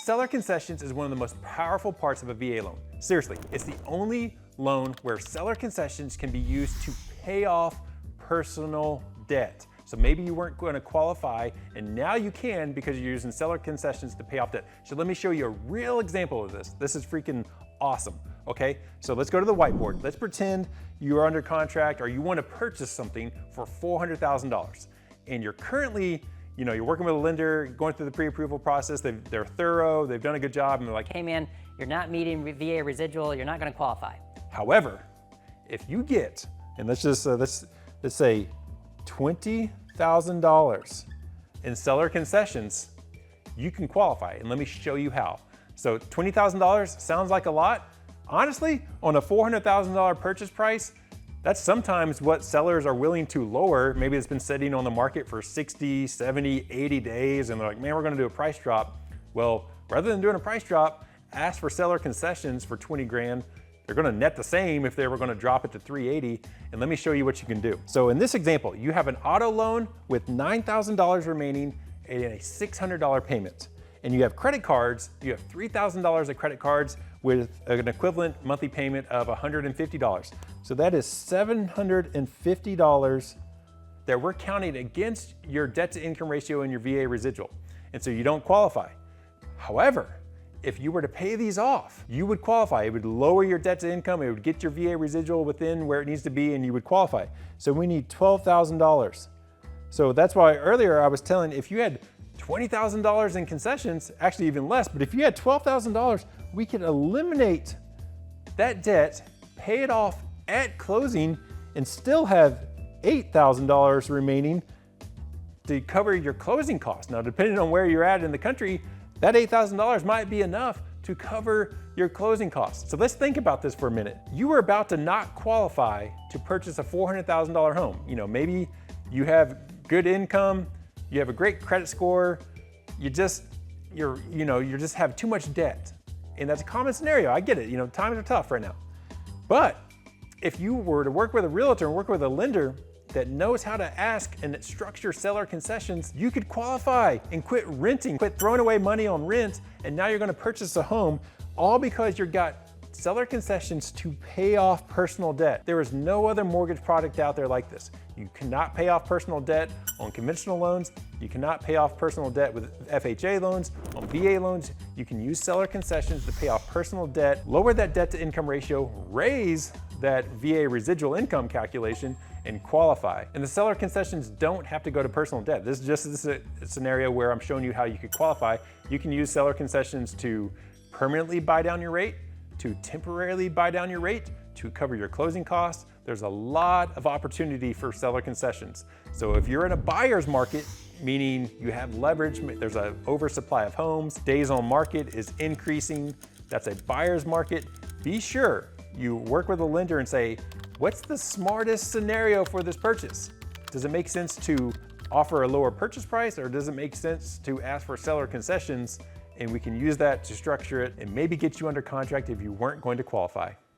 Seller concessions is one of the most powerful parts of a VA loan. Seriously, it's the only loan where seller concessions can be used to pay off personal debt. So maybe you weren't going to qualify and now you can because you're using seller concessions to pay off debt. So let me show you a real example of this. This is freaking awesome. Okay, so let's go to the whiteboard. Let's pretend you are under contract or you want to purchase something for $400,000 and you're currently, you're working with a lender, going through the pre-approval process. They're thorough, they've done a good job, and they're like, hey man, you're not meeting VA residual, you're not going to qualify. However, if you get, and let's say $20,000 in seller concessions, you can qualify, and let me show you how. So $20,000 sounds like a lot. Honestly, on a $400,000 purchase price, that's sometimes what sellers are willing to lower. Maybe it's been sitting on the market for 60, 70, 80 days, and they're like, man, we're gonna do a price drop. Well, rather than doing a price drop, ask for seller concessions for 20 grand. They're gonna net the same if they were gonna drop it to 380, and let me show you what you can do. So in this example, you have an auto loan with $9,000 remaining and a $600 payment. And you have credit cards, you have $3,000 of credit cards with an equivalent monthly payment of $150. So that is $750 that we're counting against your debt to income ratio and your VA residual. And so you don't qualify. However, if you were to pay these off, you would qualify. It would lower your debt to income, it would get your VA residual within where it needs to be, and you would qualify. So we need $12,000. So that's why earlier I was telling, if you had $20,000 in concessions, actually even less, but if you had $12,000, we could eliminate that debt, pay it off at closing, and still have $8,000 remaining to cover your closing costs. Now, depending on where you're at in the country, that $8,000 might be enough to cover your closing costs. So let's think about this for a minute. You were about to not qualify to purchase a $400,000 home. Maybe you have good income, you have a great credit score, you just have too much debt. And that's a common scenario, I get it, times are tough right now. But if you were to work with a realtor and work with a lender that knows how to ask and structure seller concessions, you could qualify and quit renting, quit throwing away money on rent, and now you're gonna purchase a home, all because you've got seller concessions to pay off personal debt. There is no other mortgage product out there like this. You cannot pay off personal debt on conventional loans. You cannot pay off personal debt with FHA loans. On VA loans, you can use seller concessions to pay off personal debt, lower that debt to income ratio, raise that VA residual income calculation, and qualify. And the seller concessions don't have to go to personal debt. This is just a scenario where I'm showing you how you could qualify. You can use seller concessions to permanently buy down your rate, to temporarily buy down your rate, to cover your closing costs. There's a lot of opportunity for seller concessions. So if you're in a buyer's market, meaning you have leverage, there's an oversupply of homes, days on market is increasing, that's a buyer's market, be sure you work with a lender and say, what's the smartest scenario for this purchase? Does it make sense to offer a lower purchase price, or does it make sense to ask for seller concessions, and we can use that to structure it and maybe get you under contract if you weren't going to qualify?